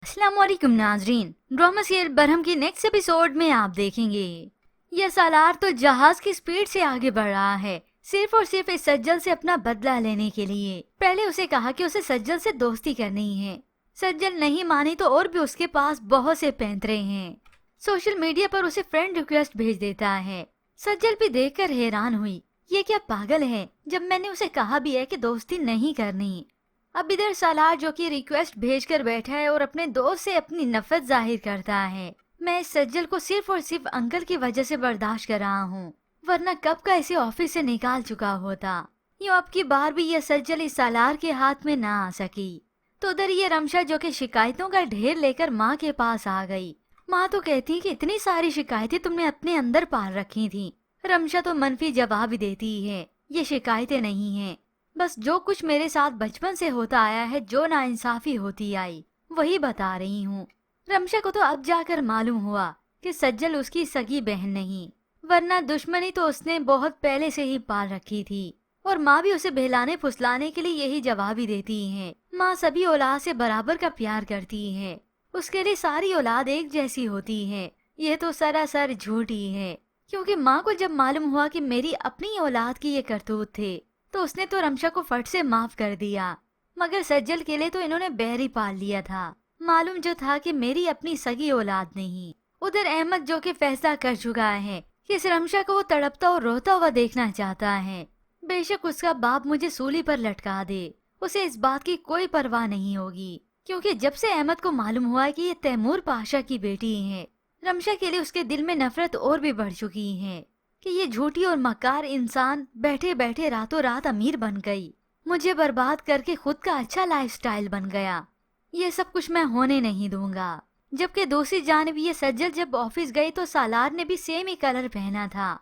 अस्सलाम वालेकुम नाजरीन। ड्रामा सीरियल बरहम की नेक्स्ट एपिसोड में आप देखेंगे यह सालार तो जहाज की स्पीड से आगे बढ़ रहा है, सिर्फ और सिर्फ इस सज्जल से अपना बदला लेने के लिए। पहले उसे कहा कि उसे सज्जल से दोस्ती करनी है। सज्जल नहीं मानी तो और भी उसके पास बहुत से पैंतरे हैं। सोशल मीडिया पर उसे फ्रेंड रिक्वेस्ट भेज देता है। सज्जल भी देखकर हैरान हुई, ये क्या पागल है, जब मैंने उसे कहा भी है कि दोस्ती नहीं करनी। अब इधर सालार जो कि रिक्वेस्ट भेजकर बैठा है और अपने दोस्त से अपनी नफरत जाहिर करता है। मैं इस सज्जल को सिर्फ और सिर्फ अंकल की वजह से बर्दाश्त कर रहा हूँ, वरना कब का इसे ऑफिस से निकाल चुका होता। यूँ अब की बार भी यह सज्जल इस सालार के हाथ में ना आ सकी। तो उधर ये रमशा जो कि शिकायतों का ढेर लेकर माँ के पास आ गई। माँ तो कहती कि इतनी सारी शिकायतें तुमने अपने अंदर पाल रखी थी। रमशा तो मनफी जवाब देती है, ये शिकायतें नहीं है, बस जो कुछ मेरे साथ बचपन से होता आया है, जो नाइंसाफी होती आई वही बता रही हूँ। रमशा को तो अब जाकर मालूम हुआ कि सज्जल उसकी सगी बहन नहीं, वरना दुश्मनी तो उसने बहुत पहले से ही पाल रखी थी। और माँ भी उसे बहलाने फुसलाने के लिए यही जवाब ही देती है। माँ सभी औलाद से बराबर का प्यार करती है, उसके लिए सारी औलाद एक जैसी होती है। यह तो सरासर झूठ ही है, क्योंकि माँ को जब मालूम हुआ कि मेरी अपनी औलाद की ये करतूत थे तो उसने तो रमशा को फट से माफ कर दिया। मगर सज्जल के लिए तो इन्होंने बैर ही पाल लिया था। मालूम जो था कि मेरी अपनी सगी औलाद नहीं। उधर अहमद जो कि फैसला कर चुका है कि इस रमशा को वो तड़पता और रोता हुआ देखना चाहता है। बेशक उसका बाप मुझे सूली पर लटका दे, उसे इस बात की कोई परवाह नहीं होगी, क्योंकि जब से अहमद को मालूम हुआ कि ये तैमूर पाशा की बेटी है, रमशा के लिए उसके दिल में नफरत और भी बढ़ चुकी है कि ये झूठी और मक्कार इंसान बैठे बैठे रातों रात अमीर बन गई, मुझे बर्बाद करके खुद का अच्छा लाइफस्टाइल बन गया। ये सब कुछ मैं होने नहीं दूंगा। जबकि दूसरी जानिब ये सज्जल जब ऑफिस गई तो सालार ने भी सेम ही कलर पहना था।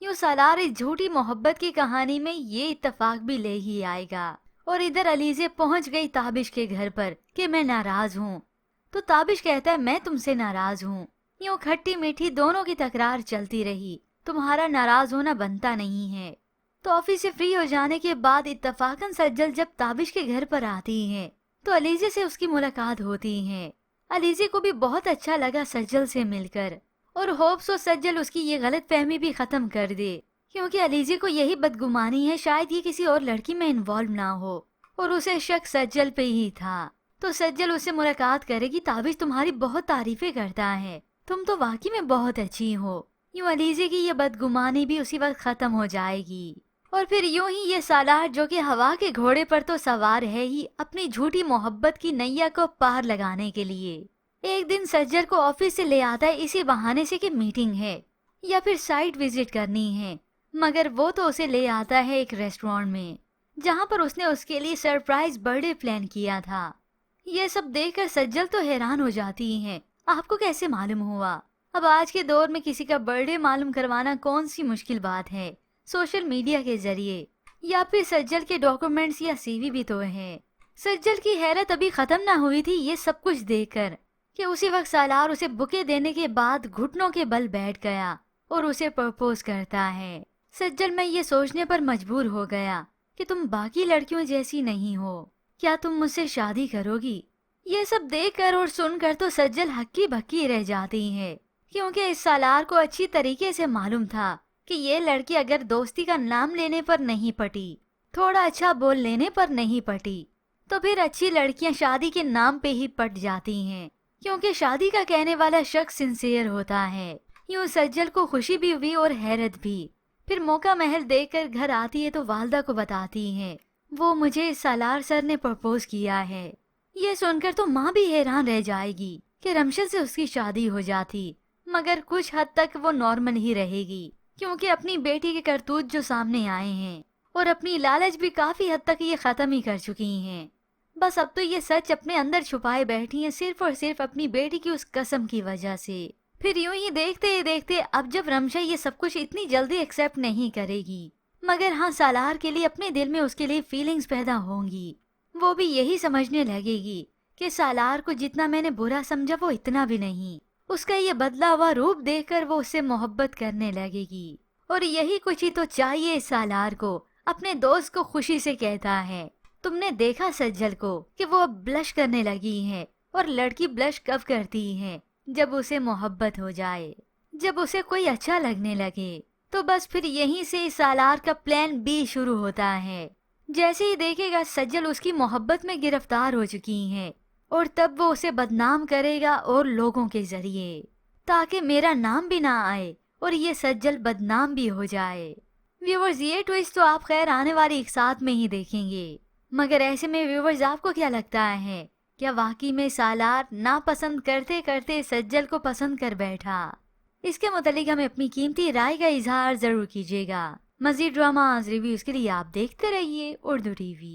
यूँ सालार इस झूठी मोहब्बत की कहानी में ये इत्तेफाक भी ले ही आएगा। और इधर अलीजे पहुंच गई ताबिश के घर पर कि मैं नाराज हूँ। तो ताबिश कहता है मैं तुमसे नाराज हूँ। यूँ खट्टी मीठी दोनों की तकरार चलती रही, तुम्हारा नाराज होना बनता नहीं है। तो ऑफिस से फ्री हो जाने के बाद इत्तफाकन सज्जल जब ताबिश के घर पर आती है तो अलीजे से उसकी मुलाकात होती है। अलीजे को भी बहुत अच्छा लगा सज्जल से मिलकर, और होप्स हो सज्जल उसकी ये गलत फहमी भी खत्म कर दे, क्योंकि अलीजे को यही बदगुमानी है शायद ये किसी और लड़की में इन्वॉल्व ना हो, और उसे शक सज्जल पे ही था। तो सज्जल उससे मुलाकात करेगी। ताबिश तुम्हारी बहुत तारीफें करता है, तुम तो वाकई में बहुत अच्छी हो। यूँ अलीजे की ये बदगुमानी भी उसी वक्त खत्म हो जाएगी। और फिर यूं ही ये सालार जो कि हवा के घोड़े पर तो सवार है ही, अपनी झूठी मोहब्बत की नैया को पार लगाने के लिए एक दिन सज्जल को ऑफिस से ले आता है इसी बहाने से कि मीटिंग है या फिर साइट विजिट करनी है। मगर वो तो उसे ले आता है एक रेस्टोरेंट में, जहाँ पर उसने उसके लिए सरप्राइज बर्थडे प्लान किया था। ये सब देखकर सज्जल तो हैरान हो जाती है, आपको कैसे मालूम हुआ? अब आज के दौर में किसी का बर्थडे मालूम करवाना कौन सी मुश्किल बात है, सोशल मीडिया के जरिए, या फिर सज्जल के डॉक्यूमेंट्स या सीवी भी तो है। सज्जल की हैरत अभी खत्म ना हुई थी ये सब कुछ देखकर कि उसी वक्त सालार उसे बुके देने के बाद घुटनों के बल बैठ गया और उसे प्रपोज करता है। सज्जल मैं ये सोचने पर मजबूर हो गया कि तुम बाकी लड़कियों जैसी नहीं हो, क्या तुम मुझसे शादी करोगी? ये सब देखकर और सुनकर तो सज्जल हक्की बक्की रह जाती है, क्योंकि इस सालार को अच्छी तरीके से मालूम था कि ये लड़की अगर दोस्ती का नाम लेने पर नहीं पटी, थोड़ा अच्छा बोल लेने पर नहीं पटी, तो फिर अच्छी लड़कियां शादी के नाम पे ही पट जाती हैं, क्योंकि शादी का कहने वाला शख्स सिंसियर होता है। यूँ सज्जल को खुशी भी हुई और हैरत भी। फिर मौका महल देखकर घर आती है तो वालदा को बताती है वो मुझे सालार सर ने प्रपोज किया है। ये सुनकर तो माँ भी हैरान रह जाएगी कि रमशद से उसकी शादी हो जाती, मगर कुछ हद तक वो नॉर्मल ही रहेगी, क्योंकि अपनी बेटी के करतूत जो सामने आए हैं और अपनी लालच भी काफी हद तक ये खत्म ही कर चुकी हैं। बस अब तो ये सच अपने अंदर छुपाए बैठी हैं सिर्फ और सिर्फ अपनी बेटी की उस कसम की वजह से। फिर यूं ही देखते ही देखते अब जब रमशा ये सब कुछ इतनी जल्दी एक्सेप्ट नहीं करेगी, मगर हाँ सालार के लिए अपने दिल में उसके लिए फीलिंग्स पैदा होंगी। वो भी यही समझने लगेगी कि सालार को जितना मैंने बुरा समझा वो इतना भी नहीं। उसका ये बदला हुआ रूप देखकर वो उससे मोहब्बत करने लगेगी। और यही कुछ ही तो चाहिए सालार को। अपने दोस्त को खुशी से कहता है तुमने देखा सज्जल को कि वो अब ब्लश करने लगी है اور لڑکی بلش کب کرتی ہے؟ جب اسے محبت ہو جائے، جب اسے کوئی اچھا لگنے لگے، تو بس پھر یہیں سے سالار کا پلان بی شروع ہوتا ہے۔ جیسے ہی دیکھے گا سجل اس کی محبت میں گرفتار ہو چکی ہے، اور تب وہ اسے بدنام کرے گا اور لوگوں کے ذریعے، تاکہ میرا نام بھی نہ آئے اور یہ سجل بدنام بھی ہو جائے۔ ویورز، یہ ٹویسٹ تو آپ خیر آنے والی ایک ساتھ میں ہی دیکھیں گے، مگر ایسے میں ویورز آپ کو کیا لگتا ہے؟ کیا واقعی میں سالار ناپسند کرتے کرتے سجل کو پسند کر بیٹھا؟ اس کے متعلق ہمیں اپنی قیمتی رائے کا اظہار ضرور کیجیے گا۔ مزید ڈراماز ریویوز کے لیے آپ دیکھتے رہیے اردو ٹی وی۔